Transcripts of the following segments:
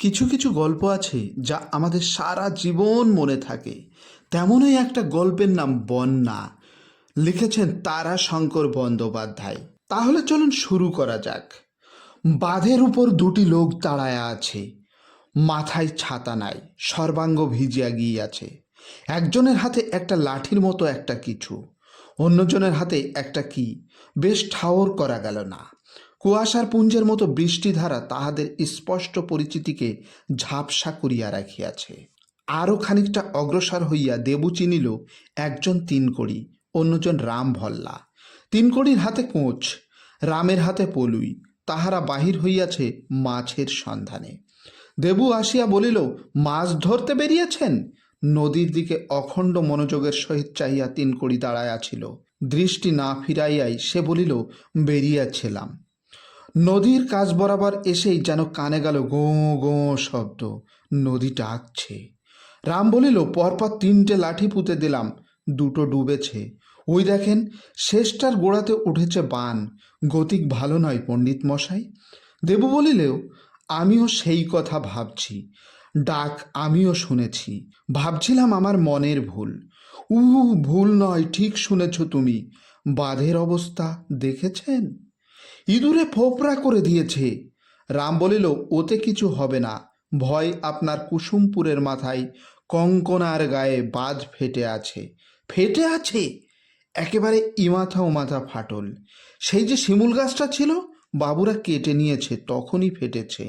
কিছু কিছু গল্প আছে যা আমাদের সারা জীবন মনে থাকে। তেমনই একটা গল্পের নাম বন্যা। লিখেছেন তারাশঙ্কর বন্দ্যোপাধ্যায়। তাহলে চলুন শুরু করা যাক। বাঁধের উপর দুটি লোক দাঁড়ায়া আছে, মাথায় ছাতা নাই, সর্বাঙ্গ ভিজিয়া গিয়াছে। একজনের হাতে একটা লাঠির মতো একটা কিছু, অন্যজনের হাতে একটা কি বেশ ঠাওর করা গেল না। কুয়াশার পুঞ্জের মতো বৃষ্টিধারা তাহাদের স্পষ্ট পরিচিতিকে ঝাপসা করিয়া রাখিয়াছে। আরও খানিকটা অগ্রসর হইয়া দেবু চিনিল একজন তিনকড়ি, অন্যজন রাম ভল্লা। তিনকড়ির হাতে কোঁচ, রামের হাতে পলুই। তাহারা বাহির হইয়াছে মাছের সন্ধানে। দেবু আসিয়া বলিল, মাছ ধরতে বেরিয়েছেন? নদীর দিকে অখণ্ড মনোযোগের সহিত চাহিয়া তিনকড়ি দাঁড়াইয়া ছিল। দৃষ্টি না ফিরাইয়াই সে বলিল, বেরিয়েছিলাম। নদীর কাছ বরাবর এসেই যেন কানে গেল গোঁ গোঁ শব্দ। নদী ডাকছে। রাম বলিল, পরপর তিনটে লাঠি পুঁতে দিলাম, দুটো ডুবেছে। ওই দেখেন, শেষটার গোড়াতে উঠেছে বান। গতিক ভালো নয় পণ্ডিত মশাই। দেবু বলিলেও, আমিও সেই কথা ভাবছি। ডাক আমিও শুনেছি, ভাবছিলাম আমার মনের ভুল। ভুল নয়, ঠিক শুনেছ তুমি। বাঁধের অবস্থা দেখেছেন? ইঁদুরে ফোপরা করে দিয়েছে। রাম বলিল, ওতে কিছু হবে না। ভয় আপনার কুসুমপুরের মাথায় কঙ্কনার গায়ে বাঁধ ফেটে আছে। ফেটে আছে? একেবারে ইমাথা ওমাথা ফাটল। সেই যে শিমুল গাছটা ছিল, বাবুরা কেটে নিয়েছে, তখনই ফেটেছে।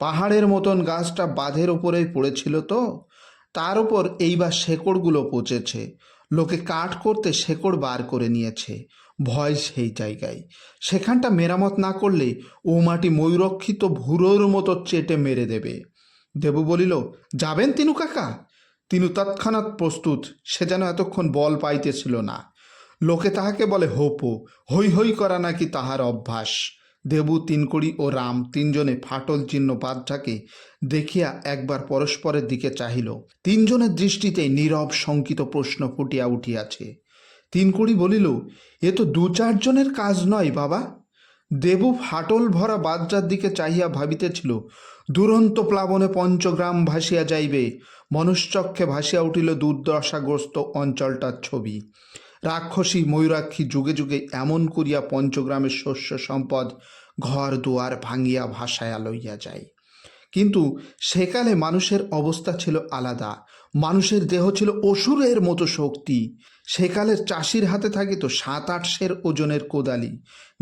পাহাড়ের মতন গাছটা বাঁধের ওপরেই পড়েছিল তো, তার উপর এইবার শেকড়গুলো পচেছে। লোকে কাঠ করতে শেকড় বার করে নিয়েছে। ভয় সেই জায়গায়। সেখানটা মেরামত না করলে ও মাটি ময়ূরক্ষিত ভুরোর মতো চেটে মেরে দেবে। দেবু বলিল, যাবেন তিনু কাকা? তিনু তৎক্ষণাৎ প্রস্তুত। সে যেন এতক্ষণ বল পাইতেছিল না। লোকে তাহাকে বলে হোপো। হৈ হৈ করা নাকি তাহার অভ্যাস। দেবু, তিনকড়ি ও রাম তিনজনে ফাটল চিহ্ন বাঁধটাকে দেখিয়া একবার পরস্পরের দিকে চাহিল। তিনজনের দৃষ্টিতেই নীরব শঙ্কিত প্রশ্ন ফুটিয়া উঠিয়াছে। তিনকড়ি বলিল, এ তো দু চারজনের কাজ নয় বাবা। দেবু ফাটল ভরা বাঁধটার দিকে চাহিয়া ভাবিতেছিল, দুরন্ত প্লাবনে পঞ্চগ্রাম ভাসিয়া যাইবে। মনুষ্যক্ষে ভাসিয়া উঠিল দুর্দশাগ্রস্ত অঞ্চলটার ছবি। রাক্ষসী ময়ূরাক্ষী যুগে যুগে এমন করিয়া পঞ্চগ্রামের শস্য সম্পদ ঘর দুয়ার ভাঙিয়া ভাসায়া লইয়া যায়। কিন্তু সেকালে মানুষের অবস্থা ছিল আলাদা। মানুষের দেহ ছিল অসুরের মতো শক্তি। সেকালের চাষির হাতে থাকিত 7-8 সের ওজনের কোদালি।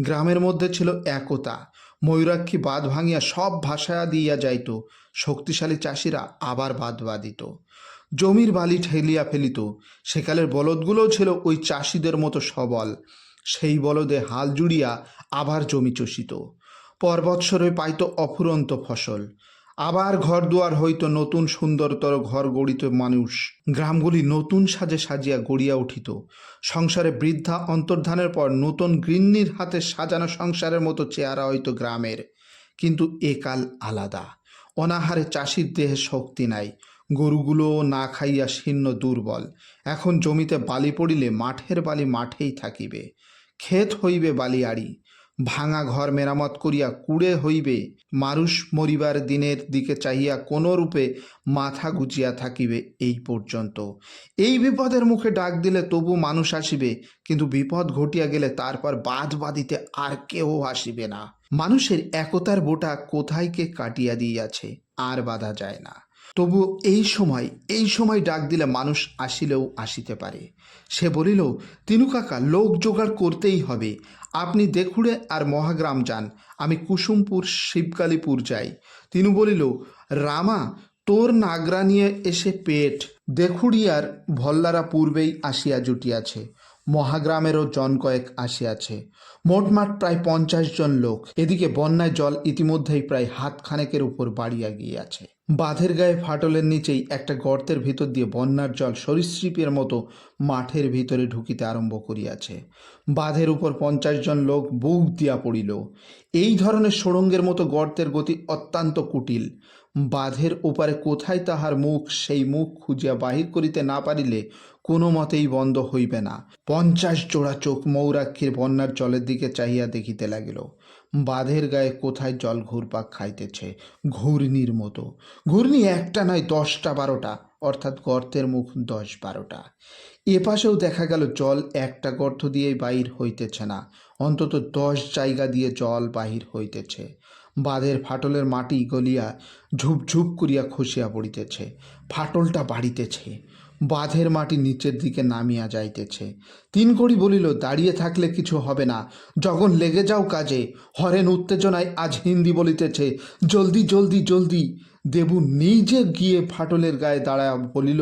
গ্রামের মধ্যে ছিল একতা। ময়ূরাক্ষী বাঁধ ভাঙিয়া সব ভাসায়া দিয়া যাইত। শক্তিশালী চাষিরা আবার বাঁধ বাঁধিত, জমির বালি ঠেলিয়া ফেলিত। সেকালের বলদগুলোও ছিল ওই চাষিদের মতো সবল। সেই বলদে হাল জুড়িয়া আবার জমি চষিত। পরবৎসরে পাইত অফুরন্ত ফসল। আবার ঘর দুয়ার হইত, নতুন সুন্দরতর ঘর গড়িত মানুষ। গ্রামগুলি নতুন সাজে সাজিয়া গড়িয়া উঠিত। সংসারে বৃদ্ধা অন্তর্ধানের পর নতুন গৃহিণীর হাতে সাজানো সংসারের মতো চেহারা হইত গ্রামের। কিন্তু একাল আলাদা। অনাহারে চাষির দেহে শক্তি নাই। গরুগুলো না খাইয়া শীর্ণ দুর্বল। এখন জমিতে বালি পড়িলে মাঠের বালি মাঠেই থাকিবে। ক্ষেত হইবে বালিয়াড়ি। ভাঙা ঘর মেরামত করিয়া কুড়ে হইবে। মানুষ মরিবার দিনের দিকে চাহিয়া কোনো রূপে মাথা গুজিয়া থাকিবে। এই পর্যন্ত। এই বিপদের মুখে ডাক দিলে তবু মানুষ আসিবে, কিন্তু বিপদ ঘটিয়া গেলে তারপর বাঁধ বাঁধিতে আর কেউ আসিবে না। মানুষের একতার বোটা কোথায় কে কাটিয়া দিয়াছে, আর বাঁধা যায় না। তবু এই সময় ডাক দিলে মানুষ আসিলেও আসিতে পারে। সে বলিল, তিনু কাকা, লোক জোগাড় করতেই হবে। আপনি দেখুড়ে আর মহাগ্রাম যান, আমি কুসুমপুর শিবকালীপুর যাই। তিনু বলিল, রামা, তোর নাগরা নিয়ে এসে পেট। দেখুড়িয়ার ভল্লারা পূর্বেই আসিয়া জুটিয়াছে। মহাগ্রামেরও জন কয়েক আসিয়াছে। মোটমাট প্রায় 50 জন লোক। এদিকে বন্যায় জল ইতিমধ্যেই প্রায় হাত খানেকের উপর বাড়িয়া গিয়াছে। বাঁধের গায়ে ফাটলের নিচেই একটা গর্তের ভিতর দিয়ে বন্যার জল সরীসৃপের মতো মাঠের ভিতরে ঢুকিতে আরম্ভ করিয়াছে। বাঁধের উপর 50 জন লোক বুক দিয়া পড়িল। এই ধরনের সুড়ঙ্গের মতো গর্তের গতি অত্যন্ত কুটিল। বাঁধের ওপারে কোথায় তাহার মুখ, সেই মুখ খুঁজিয়া বাহির করিতে না পারিলে কোনো মতেই বন্ধ হইবে না। 50 জোড়া চোখ ময়ূরাক্ষীর বন্যার জলের দিকে চাহিয়া দেখিতে লাগিল। বাঁধের গায়ে কোথায় জল ঘুরপাক খাইতেছে ঘূর্ণির মতো। ঘূর্ণি একটা নয় 10টা 12টা, অর্থাৎ গর্তের মুখ 10-12টা। এপাশেও দেখা গেল জল একটা গর্ত দিয়েই বাহির হইতেছে না, অন্তত 10 জায়গা দিয়ে জল বাহির হইতেছে। বাঁধের ফাটলের মাটি গলিয়া ঝুপঝুপ করিয়া খসিয়া পড়িতেছে, ফাটলটা বাড়িতেছে, বাঁধের মাটি নিচের দিকে নামিয়া যাইতেছে। তিনকড়ি বলিল, দাঁড়িয়ে থাকলে কিছু হবে না, যখন লেগে যাও কাজে। হরেন উত্তেজনায় আজ হিন্দি বলিতেছে, জলদি জলদি জলদি। দেবু নিজে গিয়ে ফাটলের গায়ে দাঁড়ায় বলিল,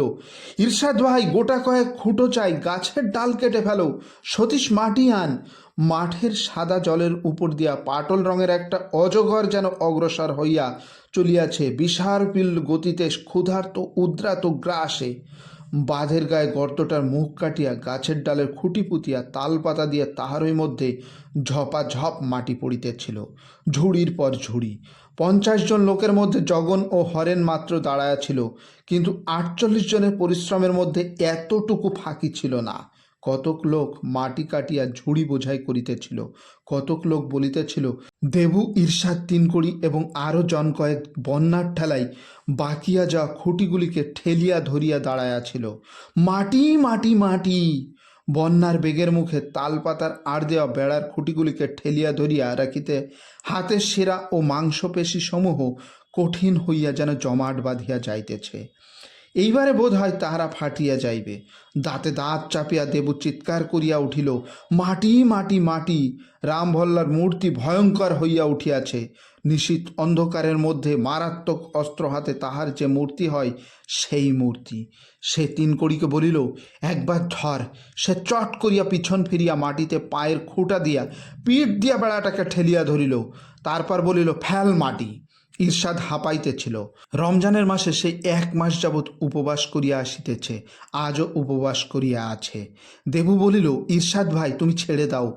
ইরশাদ ভাই, গোটা কয়েক খুঁটো চাই, গাছের ডাল কেটে ফেলো। সতীশ, মাটি আন। মাঠের সাদা জলের উপর দিয়া পাটল রঙের একটা অজগর যেন অগ্রসর হইয়া চলিয়াছে বিশাল গতিতে, ক্ষুধার্ত উদ্রাত গ্রাসে। বাঁধের গায়ে গর্তটার মুখ কাটিয়া গাছের ডালের খুঁটি পুঁতিয়া তাল পাতা দিয়ে তাহারই মধ্যে ঝপাঝপ মাটি পড়িতেছিল, ঝুড়ির পর ঝুড়ি। 50 জন লোকের মধ্যে জগন ও হরেন মাত্র দাঁড়ায়া ছিল, কিন্তু 48 জনের পরিশ্রমের মধ্যে এতটুকু ফাঁকি ছিল না। কতক লোক মাটি কাটিয়া ঝুড়ি বোঝাই করিতেছিল, কতক লোক বলিতেছিল, দেবু, ঈর্ষাদ, তিনকড়ি এবং আরও জন কয়েক বন্যার ঠেলায় বাকিয়া যাওয়া খুঁটিগুলিকে ঠেলিয়া ধরিয়া দাঁড়াইয়াছিল। মাটি মাটি মাটি। বন্যার বেগের মুখে তালপাতার আড় দেওয়া বেড়ার খুঁটিগুলিকে ঠেলিয়া ধরিয়া রাখিতে হাতের শিরা ও মাংসপেশী সমূহ কঠিন হইয়া যেন জমাট বাঁধিয়া যাইতেছে। এইবারে বোধ হয় তাহারা ফাটিয়া যাইবে। দাঁতে দাঁত চাপিয়া দেবু চিৎকার করিয়া উঠিল, মাটি মাটি মাটি। রামভল্লার মূর্তি ভয়ঙ্কর হইয়া উঠিয়াছে। নিশীথ অন্ধকারের মধ্যে মারাত্মক অস্ত্র হাতে তাহার যে মূর্তি হয়, সেই মূর্তি। সে তিনকড়িকে বলিল, একবার ধর। সে চট করিয়া পিছন ফিরিয়া মাটিতে পায়ের খুঁটা দিয়া পিঠ দিয়া বেড়াটাকে ঠেলিয়া ধরিল। তারপর বলিল, ফেল মাটি। ঈর্ষাদ হাঁপাইতেছিল। রমজানের মাসে সেই 1 মাস যাবৎ উপবাস করিয়া আসিতেছে, আজও উপবাস করিয়া আছে। দেবু বলিল, ঈর্ষাদ ভাই, তুমি ছেড়ে দাও,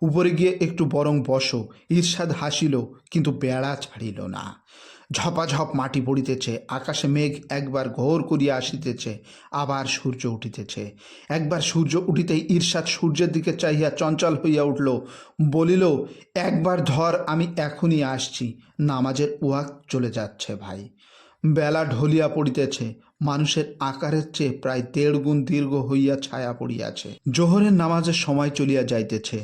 উপরে গিয়ে একটু বরং বসো। ঈর্ষাদ হাসিল, কিন্তু বেড়া ছাড়িল না। ঝপাঝপ মাটি পড়িতেছে, আকাশে মেঘ একবার ঘোর করিয়া আসিতেছে, আবার সূর্য উঠিতেছে। একবার সূর্য উঠিতেই ঈর্ষাদ সূর্যের দিকে চাহিয়া চঞ্চল হইয়া উঠল, বলিল, একবার ধর, আমি এখনই আসছি, নামাজের ওয়াক্ত চলে যাচ্ছে ভাই। বেলা ঢলিয়া পড়িতেছে, মানুষের আকারের চেয়ে প্রায় 1.5 গুণ দীর্ঘ হইয়া ছায়া পড়িয়াছে। জোহরের নামাজের সময় চলিয়া যাইতেছে।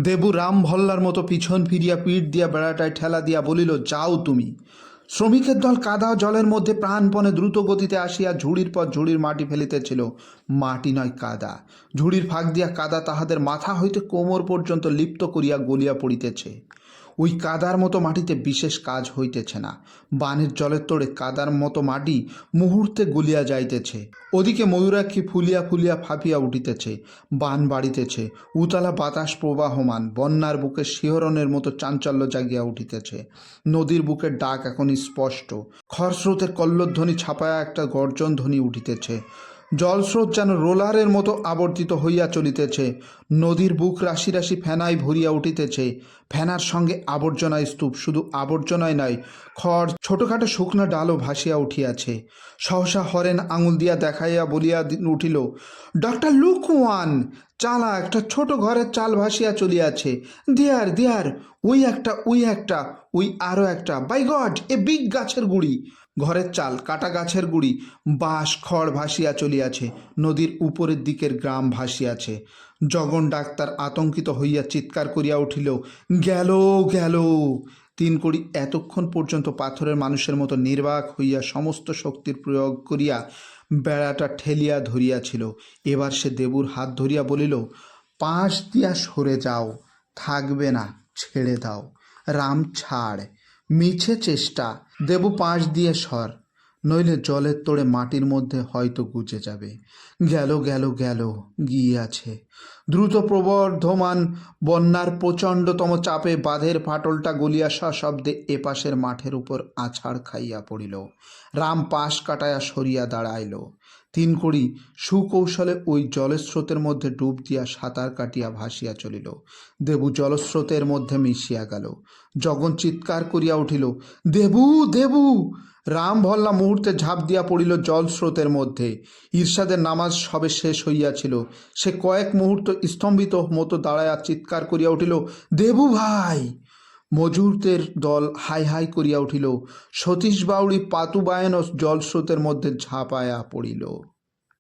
দেবু রাম ভল্লার মতো পিছন ফিরিয়া পিঠ দিয়া বেড়াটায় ঠেলা দিয়া বলিল, যাও তুমি। শ্রমিকের দল কাদা জলের মধ্যে প্রাণপণে দ্রুত গতিতে আসিয়া ঝুড়ির পর ঝুড়ির মাটি ফেলিতেছিল। মাটি নয়, কাদা। ঝুড়ির ফাঁক দিয়া কাদা তাহাদের মাথা হইতে কোমর পর্যন্ত লিপ্ত করিয়া গলিয়া পড়িতেছে। ওই কাদার মতো মাটিতে বিশেষ কাজ হইতেছে না। বানের জলের তোড়ে কাদার মতো মাটি মুহূর্তে গলিয়া যাইতেছে। ওদিকে ময়ূরাক্ষী ফুলিয়া ফুলিয়া ফাঁপিয়া উঠিতেছে, বান বাড়িতেছে, উতলা বাতাস প্রবাহমান, বন্যার বুকে শিহরণের মতো চাঞ্চল্য জাগিয়া উঠিতেছে। নদীর বুকের ডাক এখন স্পষ্ট, খরস্রোতের কল্লোধ্বনি ছাপায়া একটা গর্জন ধ্বনি উঠিতেছে। জলস্রোত যেন রোলারের মতো আবর্তিত হইয়া চলিতেছে। নদীর বুক রাশি রাশি ফেনায় ভরিয়া উঠিতেছে। ফেনার সঙ্গে আবর্জনায় স্তূপ, শুধু আবর্জনায় নয়, খড়, ছোটোখাটো শুকনো ডালও ভাসিয়া উঠিয়াছে। সহসা হরেন আঙুল দিয়া দেখাইয়া বলিয়া উঠিল, ডক্টর লুকওয়ান, চালা একটা ছোট ঘরের চাল ভাসিয়া চলিয়াছে। দেয়ার দেয়ার, ওই একটা, ওই একটা, ওই আরও একটা, বাই গড, এ বিগ গাছের গুড়ি। ঘরের চাল, কাটা গাছের গুড়ি, বাঁশ, খড় ভাসিয়া চলিয়াছে। নদীর উপরের দিকের গ্রাম ভাসিয়াছে। জগন ডাক্তার আতঙ্কিত হইয়া চিৎকার করিয়া উঠিল, গেল গেল। তিনকড়ি এতক্ষণ পর্যন্ত পাথরের মানুষের মতো নির্বাক হইয়া সমস্ত শক্তির প্রয়োগ করিয়া বেড়াটা ঠেলিয়া ধরিয়াছিল। এবার সে দেবুর হাত ধরিয়া বলিল, পাশ দিয়া সরে যাও, থাকবে না, ছেড়ে দাও। রাম, ছাড়, মিছে চেষ্টা। দেবু, পাশ দিয়ে সর, নইলে জলের তোড়ে মাটির মধ্যে হয়তো গুজে যাবে। গেল গেল গেল, গিয়াছে। দ্রুত প্রবর্ধমান বন্যার প্রচণ্ডতম চাপে বাঁধের ফাটলটা গলিয়া সশব্দে এপাশের মাঠের উপর আছাড় খাইয়া পড়িল। রাম পাশ কাটাইয়া সরিয়া দাঁড়াইল। তিনকড়ি সুকৌশলে ওই জলস্রোতের মধ্যে ডুব দিয়া সাঁতার কাটিয়া ভাসিয়া চলিল। দেবু জলস্রোতের মধ্যে মিশিয়া গেল। জগন চিৎকার করিয়া উঠিল, দেবু দেবু। রাম ভল্লা মুহূর্তে ঝাঁপ দিয়া পড়িল জলস্রোতের মধ্যে। ঈর্ষাদের নামাজ সবে শেষ হইয়াছিল। সে কয়েক মুহূর্ত স্তম্ভিত মতো দাঁড়াইয়া চিৎকার করিয়া উঠিল, দেবু ভাই। মজুরদের দল হাই হাই করিয়া উঠিল। সতীশ বাউড়ি পাতু বায়ন ও জলস্রোতের মধ্যে ঝাঁপায়া পড়িল।